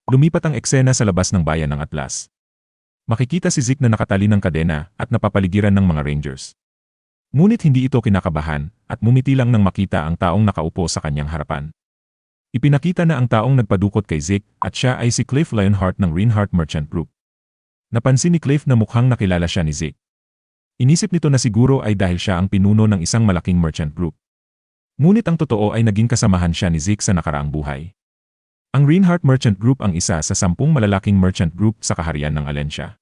Lumipat ang eksena sa labas ng bayan ng Atlas. Makikita si Zeke na nakatali ng kadena at napapaligiran ng mga Rangers. Ngunit hindi ito kinakabahan at mumiti lang nang makita ang taong nakaupo sa kanyang harapan. Ipinakita na ang taong nagpadukot kay Zeke at siya ay si Cliff Lionheart ng Reinhardt Merchant Group. Napansin ni Cliff na mukhang nakilala siya ni Zeke. Inisip nito na siguro ay dahil siya ang pinuno ng isang malaking merchant group. Ngunit ang totoo ay naging kasamahan siya ni Zeke sa nakaraang buhay. Ang Reinhardt Merchant Group ang isa sa 10 malalaking merchant group sa kaharian ng Alensya.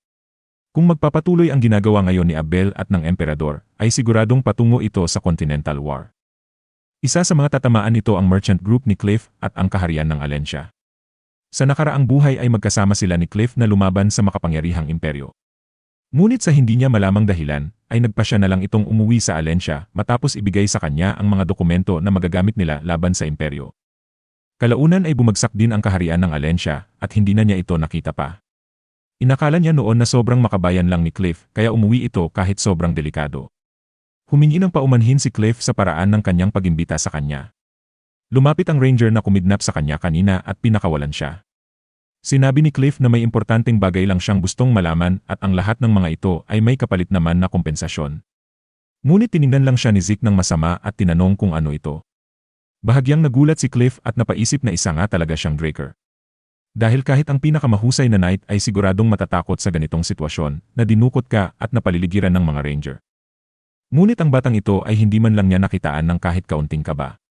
Kung magpapatuloy ang ginagawa ngayon ni Abel at ng Emperador, ay siguradong patungo ito sa Continental War. Isa sa mga tatamaan nito ang merchant group ni Cliff at ang kaharian ng Alensya. Sa nakaraang buhay ay magkasama sila ni Cliff na lumaban sa makapangyarihang imperyo. Ngunit sa hindi niya malamang dahilan, ay nagpasya na lang itong umuwi sa Alensya matapos ibigay sa kanya ang mga dokumento na magagamit nila laban sa imperyo. Kalaunan ay bumagsak din ang kaharian ng Alensya at hindi na niya ito nakita pa. Inakala niya noon na sobrang makabayan lang ni Cliff kaya umuwi ito kahit sobrang delikado. Humingi ng paumanhin si Cliff sa paraan ng kanyang pagimbita sa kanya. Lumapit ang ranger na kumidnap sa kanya kanina at pinakawalan siya. Sinabi ni Cliff na may importanteng bagay lang siyang gustong malaman at ang lahat ng mga ito ay may kapalit naman na kompensasyon. Ngunit tiningnan lang siya ni Zeke ng masama at tinanong kung ano ito. Bahagyang nagulat si Cliff at napaisip na isa nga talaga siyang Draker. Dahil kahit ang pinakamahusay na knight ay siguradong matatakot sa ganitong sitwasyon na dinukot ka at napaliligiran ng mga ranger. Ngunit ang batang ito ay hindi man lang niya nakitaan ng kahit kaunting kaba.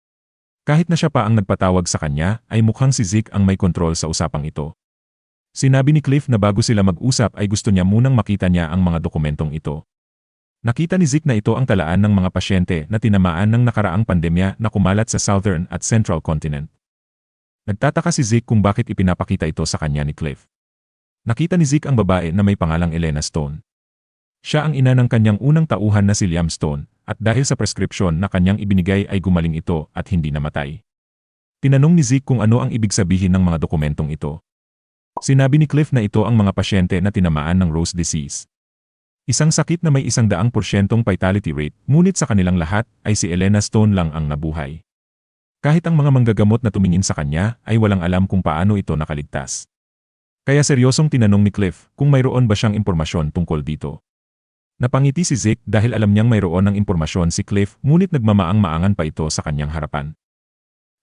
Kahit na siya pa ang nagpatawag sa kanya, ay mukhang si Zeke ang may kontrol sa usapang ito. Sinabi ni Cliff na bago sila mag-usap ay gusto niya munang makita niya ang mga dokumentong ito. Nakita ni Zeke na ito ang talaan ng mga pasyente na tinamaan ng nakaraang pandemya na kumalat sa Southern at Central Continent. Nagtataka si Zeke kung bakit ipinapakita ito sa kanya ni Cliff. Nakita ni Zeke ang babae na may pangalang Elena Stone. Siya ang ina ng kanyang unang tauhan na si Liam Stone, at dahil sa preskripsyon na kanyang ibinigay ay gumaling ito at hindi namatay. Tinanong ni Zeke kung ano ang ibig sabihin ng mga dokumentong ito. Sinabi ni Cliff na ito ang mga pasyente na tinamaan ng Rose disease. Isang sakit na may 100% fatality rate, ngunit sa kanilang lahat ay si Elena Stone lang ang nabuhay. Kahit ang mga manggagamot na tumingin sa kanya ay walang alam kung paano ito nakaligtas. Kaya seryosong tinanong ni Cliff kung mayroon ba siyang impormasyon tungkol dito. Napangiti si Zeke dahil alam niyang mayroon ng impormasyon si Cliff ngunit nagmamaang-maangan pa ito sa kanyang harapan.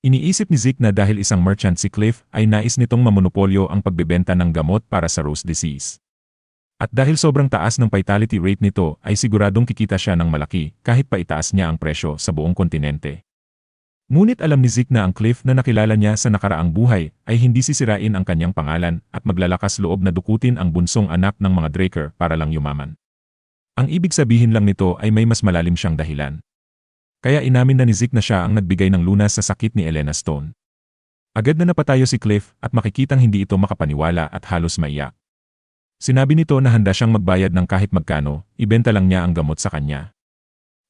Iniisip ni Zeke na dahil isang merchant si Cliff ay nais nitong mamonopolyo ang pagbebenta ng gamot para sa Rose disease. At dahil sobrang taas ng fatality rate nito ay siguradong kikita siya ng malaki kahit pa itaas niya ang presyo sa buong kontinente. Ngunit alam ni Zeke na ang Cliff na nakilala niya sa nakaraang buhay ay hindi sisirain ang kanyang pangalan at maglalakas loob na dukutin ang bunsong anak ng mga Draker para lang yumaman. Ang ibig sabihin lang nito ay may mas malalim siyang dahilan. Kaya inamin na ni Zeke na siya ang nagbigay ng lunas sa sakit ni Elena Stone. Agad na napatayo si Cliff at makikitang hindi ito makapaniwala at halos maiyak. Sinabi nito na handa siyang magbayad ng kahit magkano, ibenta lang niya ang gamot sa kanya.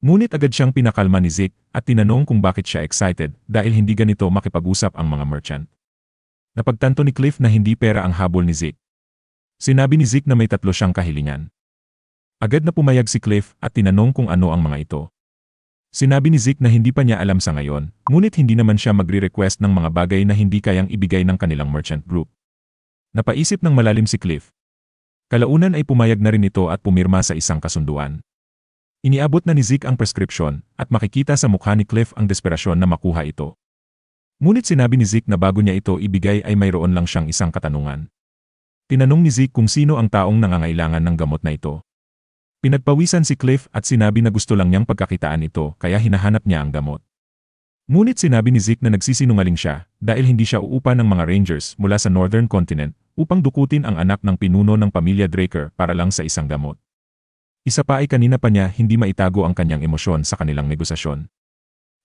Ngunit agad siyang pinakalma ni Zeke at tinanong kung bakit siya excited dahil hindi ganito makipag-usap ang mga merchant. Napagtanto ni Cliff na hindi pera ang habol ni Zeke. Sinabi ni Zeke na may 3 siyang kahilingan. Agad na pumayag si Cliff at tinanong kung ano ang mga ito. Sinabi ni Zeke na hindi pa niya alam sa ngayon, ngunit hindi naman siya magre-request ng mga bagay na hindi kayang ibigay ng kanilang merchant group. Napaisip ng malalim si Cliff. Kalaunan ay pumayag na rin ito at pumirma sa isang kasunduan. Iniabot na ni Zeke ang preskripsyon at makikita sa mukha ni Cliff ang desperasyon na makuha ito. Ngunit sinabi ni Zeke na bago niya ito ibigay ay mayroon lang siyang isang katanungan. Tinanong ni Zeke kung sino ang taong nangangailangan ng gamot na ito. Pinagpawisan si Cliff at sinabi na gusto lang niyang pagkakitaan ito kaya hinahanap niya ang gamot. Ngunit sinabi ni Zeke na nagsisinungaling siya dahil hindi siya uupa ng mga Rangers mula sa Northern Continent upang dukutin ang anak ng pinuno ng pamilya Draker para lang sa isang gamot. Isa pa ay kanina pa niya hindi maitago ang kanyang emosyon sa kanilang negosasyon.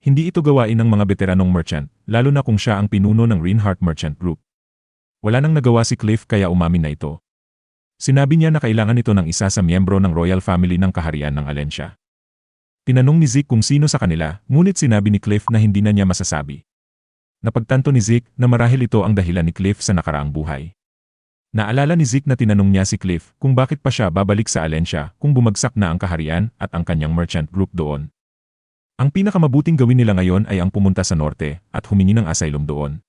Hindi ito gawain ng mga veteranong merchant, lalo na kung siya ang pinuno ng Reinhardt Merchant Group. Wala nang nagawa si Cliff kaya umamin na ito. Sinabi niya na kailangan ito ng isa sa miyembro ng royal family ng kaharian ng Alensya. Tinanong ni Zeke kung sino sa kanila, ngunit sinabi ni Cliff na hindi na niya masasabi. Napagtanto ni Zeke na marahil ito ang dahilan ni Cliff sa nakaraang buhay. Naalala ni Zeke na tinanong niya si Cliff kung bakit pa siya babalik sa Alensya kung bumagsak na ang kaharian at ang kanyang merchant group doon. Ang pinakamabuting gawin nila ngayon ay ang pumunta sa norte at humingi ng asylum doon.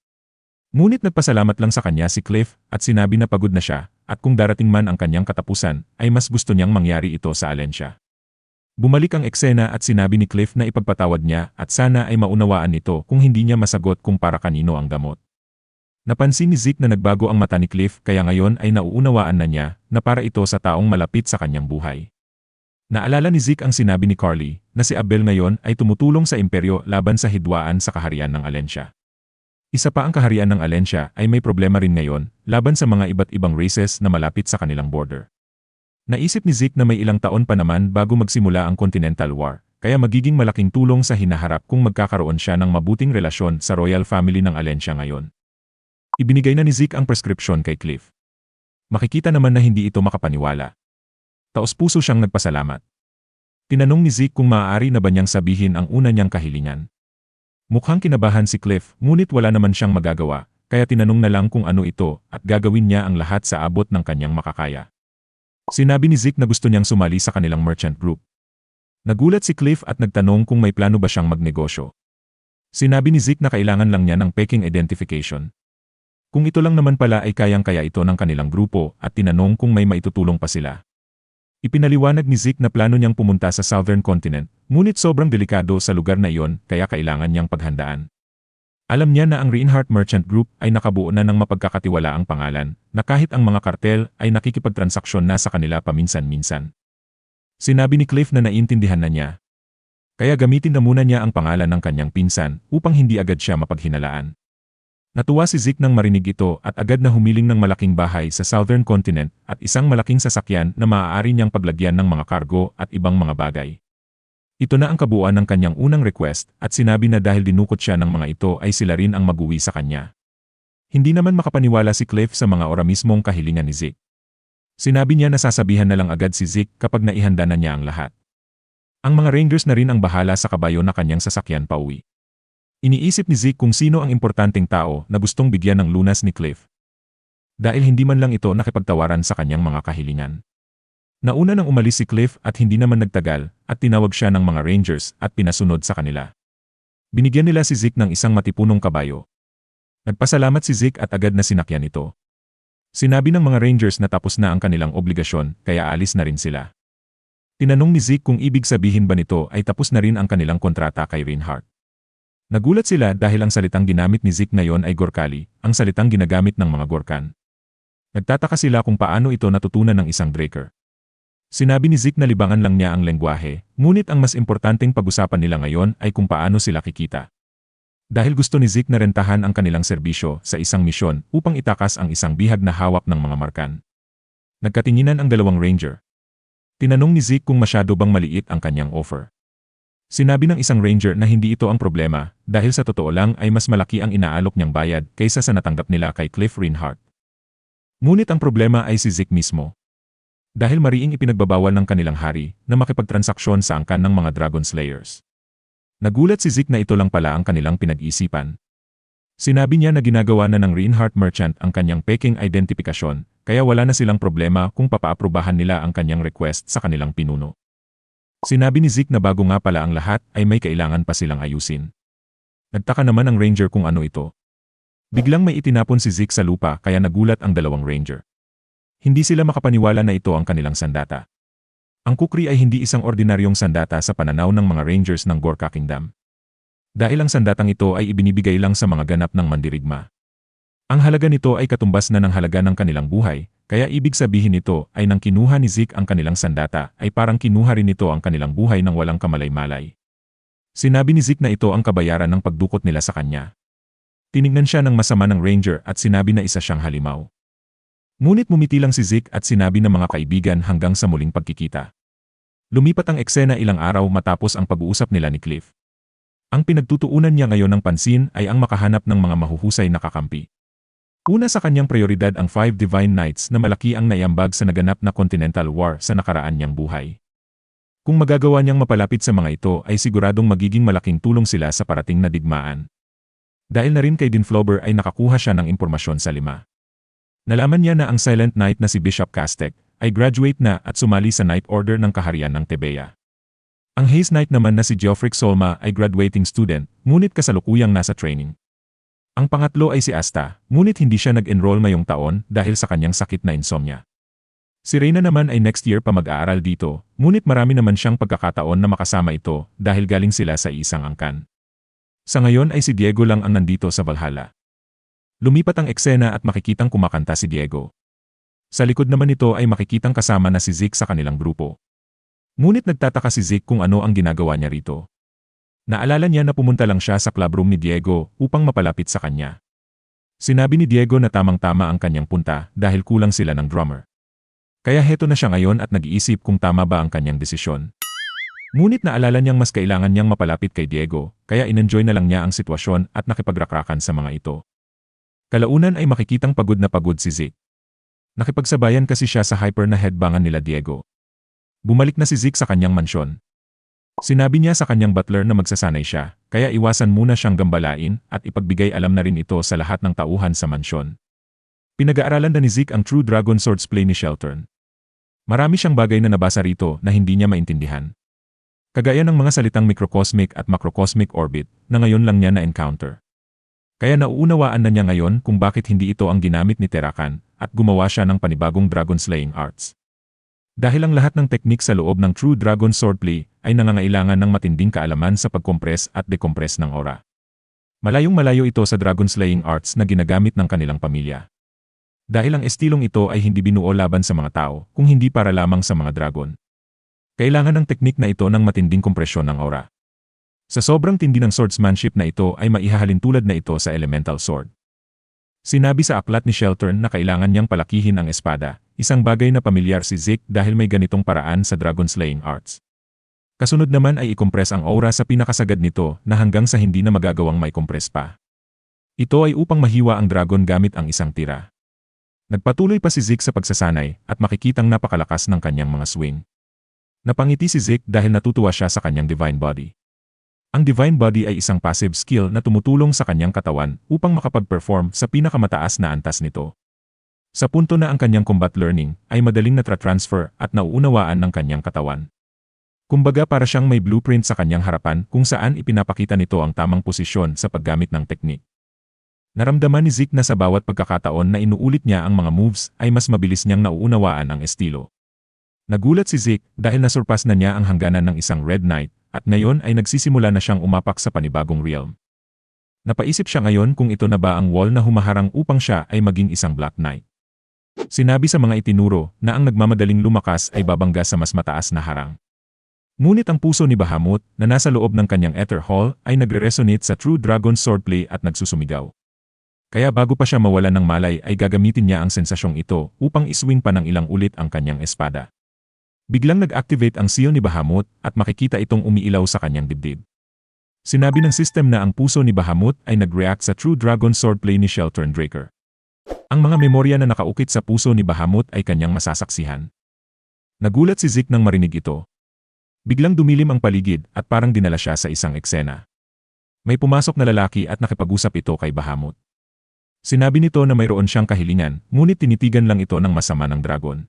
Ngunit nagpasalamat lang sa kanya si Cliff at sinabi na pagod na siya at kung darating man ang kanyang katapusan ay mas gusto niyang mangyari ito sa Alensia. Bumalik ang eksena at sinabi ni Cliff na ipagpatawad niya at sana ay maunawaan nito kung hindi niya masagot kung para kanino ang gamot. Napansin ni Zeke na nagbago ang mata ni Cliff kaya ngayon ay nauunawaan na niya na para ito sa taong malapit sa kanyang buhay. Naalala ni Zeke ang sinabi ni Carly na si Abel ngayon ay tumutulong sa imperyo laban sa hidwaan sa kaharian ng Alensia. Isa pa ang kaharian ng Alensia ay may problema rin ngayon laban sa mga iba't ibang races na malapit sa kanilang border. Naisip ni Zeke na may ilang taon pa naman bago magsimula ang Continental War, kaya magiging malaking tulong sa hinaharap kung magkakaroon siya ng mabuting relasyon sa royal family ng Alensia ngayon. Ibinigay na ni Zeke ang prescription kay Cliff. Makikita naman na hindi ito makapaniwala. Taos-puso siyang nagpasalamat. Tinanong ni Zeke kung maaari na ba niyang sabihin ang una niyang kahilingan. Mukhang kinabahan si Cliff, ngunit wala naman siyang magagawa, kaya tinanong na lang kung ano ito at gagawin niya ang lahat sa abot ng kanyang makakaya. Sinabi ni Zeke na gusto niyang sumali sa kanilang merchant group. Nagulat si Cliff at nagtanong kung may plano ba siyang magnegosyo. Sinabi ni Zeke na kailangan lang niya ng peking identification. Kung ito lang naman pala ay kayang-kaya ito ng kanilang grupo at tinanong kung may maitutulong pa sila. Ipinaliwanag ni Zeke na plano niyang pumunta sa Southern Continent, ngunit sobrang delikado sa lugar na iyon kaya kailangan niyang paghandaan. Alam niya na ang Reinhardt Merchant Group ay nakabuo na ng mapagkakatiwalaang pangalan, na kahit ang mga kartel ay nakikipagtransaksyon na sa kanila paminsan-minsan. Sinabi ni Cliff na naiintindihan na niya. Kaya gamitin na muna niya ang pangalan ng kanyang pinsan upang hindi agad siya mapaghinalaan. Natuwa si Zeke nang marinig ito at agad na humiling ng malaking bahay sa Southern Continent at isang malaking sasakyan na maaari niyang paglagyan ng mga kargo at ibang mga bagay. Ito na ang kabuuan ng kanyang unang request at sinabi na dahil dinukot siya ng mga ito ay sila rin ang mag-uwi sa kanya. Hindi naman makapaniwala si Cliff sa mga mismong kahilingan ni Zeke. Sinabi niya na sasabihan na lang agad si Zeke kapag naihanda na niya ang lahat. Ang mga Rangers na rin ang bahala sa kabayo na kanyang sasakyan pauwi. Iniisip ni Zeke kung sino ang importanteng tao na gustong bigyan ng lunas ni Cliff. Dahil hindi man lang ito nakipagtawaran sa kanyang mga kahilingan. Nauna nang umalis si Cliff at hindi naman nagtagal at tinawag siya ng mga Rangers at pinasunod sa kanila. Binigyan nila si Zeke ng isang matipunong kabayo. Nagpasalamat si Zeke at agad na sinakyan ito. Sinabi ng mga Rangers na tapos na ang kanilang obligasyon kaya alis na rin sila. Tinanong ni Zeke kung ibig sabihin ba nito ay tapos na rin ang kanilang kontrata kay Reinhardt. Nagulat sila dahil ang salitang ginamit ni Zeke ngayon ay Gorkali, ang salitang ginagamit ng mga Gorkan. Nagtataka sila kung paano ito natutunan ng isang Draker. Sinabi ni Zeke na libangan lang niya ang lengguwahe, ngunit ang mas importanteng pag-usapan nila ngayon ay kung paano sila kikita. Dahil gusto ni Zeke na rentahan ang kanilang serbisyo sa isang misyon upang itakas ang isang bihag na hawak ng mga Markan. Nagkatinginan ang dalawang Ranger. Tinanong ni Zeke kung masyado bang maliit ang kanyang offer. Sinabi ng isang Ranger na hindi ito ang problema dahil sa totoo lang ay mas malaki ang inaalok niyang bayad kaysa sa natanggap nila kay Cliff Reinhardt. Ngunit ang problema ay si Zeke mismo. Dahil mariing ipinagbabawal ng kanilang hari na makipagtransaksyon sa angkan ng mga Dragon Slayers. Nagulat si Zeke na ito lang pala ang kanilang pinag-isipan. Sinabi niya na ginagawa na ng Reinhardt Merchant ang kanyang peking identifikasyon, kaya wala na silang problema kung papaaprubahan nila ang kanyang request sa kanilang pinuno. Sinabi ni Zeke na bago nga pala ang lahat ay may kailangan pa silang ayusin. Nagtaka naman ang Ranger kung ano ito. Biglang may itinapon si Zeke sa lupa kaya nagulat ang dalawang Ranger. Hindi sila makapaniwala na ito ang kanilang sandata. Ang kukri ay hindi isang ordinaryong sandata sa pananaw ng mga Rangers ng Gorka Kingdom. Dahil ang sandatang ito ay ibinibigay lang sa mga ganap ng mandirigma. Ang halaga nito ay katumbas na ng halaga ng kanilang buhay, kaya ibig sabihin nito ay nang kinuha ni Zeke ang kanilang sandata ay parang kinuha rin nito ang kanilang buhay ng walang kamalay-malay. Sinabi ni Zeke na ito ang kabayaran ng pagdukot nila sa kanya. Tinignan siya ng masama ng Ranger at sinabi na isa siyang halimaw. Ngunit mumiti lang si Zeke at sinabi ng mga kaibigan hanggang sa muling pagkikita. Lumipat ang eksena ilang araw matapos ang pag-uusap nila ni Cliff. Ang pinagtutuunan niya ngayon ng pansin ay ang makahanap ng mga mahuhusay na kakampi. Una sa kanyang prioridad ang 5 Divine Knights na malaki ang naiambag sa naganap na Continental War sa nakaraan niyang buhay. Kung magagawa niyang mapalapit sa mga ito ay siguradong magiging malaking tulong sila sa parating na digmaan. Dahil na rin kay Dinflober ay nakakuha siya ng impormasyon sa 5. Nalaman niya na ang Silent Knight na si Bishop Castek ay graduate na at sumali sa Knight Order ng kaharian ng Tebea. Ang Haze Knight naman na si Geoffrey Solma ay graduating student, ngunit kasalukuyang nasa training. Ang pangatlo ay si Asta, ngunit hindi siya nag-enroll ngayong taon dahil sa kanyang sakit na insomnia. Si Reyna naman ay next year pa mag-aaral dito, ngunit marami naman siyang pagkakataon na makasama ito dahil galing sila sa isang angkan. Sa ngayon ay si Diego lang ang nandito sa Valhalla. Lumipat ang eksena at makikitang kumakanta si Diego. Sa likod naman nito ay makikitang kasama na si Zeke sa kanilang grupo. Ngunit nagtataka si Zeke kung ano ang ginagawa niya rito. Naalala niya na pumunta lang siya sa clubroom ni Diego upang mapalapit sa kanya. Sinabi ni Diego na tamang-tama ang kanyang punta dahil kulang sila ng drummer. Kaya heto na siya ngayon at nag-iisip kung tama ba ang kanyang desisyon. Ngunit naalala niyang mas kailangan niyang mapalapit kay Diego, kaya in-enjoy na lang niya ang sitwasyon at nakipagrakrakan sa mga ito. Kalaunan ay makikitang pagod na pagod si Zeke. Nakipagsabayan kasi siya sa hyper na headbangan nila Diego. Bumalik na si Zeke sa kanyang mansyon. Sinabi niya sa kanyang butler na magsasanay siya, kaya iwasan muna siyang gambalain at ipagbigay alam na rin ito sa lahat ng tauhan sa mansyon. Pinag-aaralan na ni Zeke ang True Dragon Swords play ni Sheltern. Marami siyang bagay na nabasa rito na hindi niya maintindihan. Kagaya ng mga salitang microcosmic at macrocosmic orbit na ngayon lang niya na-encounter. Kaya nauunawaan na niya ngayon kung bakit hindi ito ang ginamit ni Terakan at gumawa siya ng panibagong dragon slaying arts. Dahil ang lahat ng teknik sa loob ng True Dragon Swordplay ay nangangailangan ng matinding kaalaman sa pagkompres at dekompres ng aura. Malayong-malayo ito sa dragon slaying arts na ginagamit ng kanilang pamilya. Dahil ang estilong ito ay hindi binuo laban sa mga tao, kung hindi para lamang sa mga dragon. Kailangan ng teknik na ito ng matinding kompresyon ng aura. Sa sobrang tindi ng swordsmanship na ito ay maihahalin tulad na ito sa elemental sword. Sinabi sa aklat ni Sheltern na kailangan niyang palakihin ang espada, isang bagay na pamilyar si Zeke dahil may ganitong paraan sa dragon slaying arts. Kasunod naman ay ikompres ang aura sa pinakasagad nito na hanggang sa hindi na magagawang maikompres pa. Ito ay upang mahiwa ang dragon gamit ang isang tira. Nagpatuloy pa si Zeke sa pagsasanay at makikitang napakalakas ng kanyang mga swing. Napangiti si Zeke dahil natutuwa siya sa kanyang divine body. Ang divine body ay isang passive skill na tumutulong sa kanyang katawan upang makapag-perform sa pinakamataas na antas nito. Sa punto na ang kanyang combat learning ay madaling na-transfer at nauunawaan ng kanyang katawan. Kumbaga para siyang may blueprint sa kanyang harapan kung saan ipinapakita nito ang tamang posisyon sa paggamit ng teknik. Naramdaman ni Zeke na sa bawat pagkakataon na inuulit niya ang mga moves ay mas mabilis niyang nauunawaan ang estilo. Nagulat si Zeke dahil nasurpas na niya ang hangganan ng isang Red Knight at ngayon ay nagsisimula na siyang umapak sa panibagong realm. Napaisip siya ngayon kung ito na ba ang wall na humaharang upang siya ay maging isang Black Knight. Sinabi sa mga itinuro na ang nagmamadaling lumakas ay babangga sa mas mataas na harang. Ngunit ang puso ni Bahamut na nasa loob ng kanyang Ether Hall ay nagre-resonate sa True Dragon Swordplay at nagsusumigaw. Kaya bago pa siya mawalan ng malay ay gagamitin niya ang sensasyong ito upang iswing pa ng ilang ulit ang kanyang espada. Biglang nag-activate ang seal ni Bahamut at makikita itong umiilaw sa kanyang dibdib. Sinabi ng system na ang puso ni Bahamut ay nag-react sa True Dragon Swordplay ni Sheltern Draker. Ang mga memorya na nakaukit sa puso ni Bahamut ay kanyang masasaksihan. Nagulat si Zeke nang marinig ito. Biglang dumilim ang paligid at parang dinala siya sa isang eksena. May pumasok na lalaki at nakipag-usap ito kay Bahamut. Sinabi nito na mayroon siyang kahilingan, ngunit tinitigan lang ito ng masama ng dragon.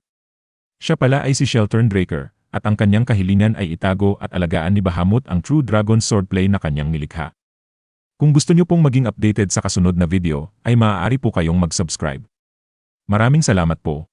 Siya pala ay si Sheltern Draker, at ang kanyang kahilingan ay itago at alagaan ni Bahamut ang True Dragon Swordplay na kanyang nilikha. Kung gusto niyo pong maging updated sa kasunod na video, ay maaari po kayong mag-subscribe. Maraming salamat po.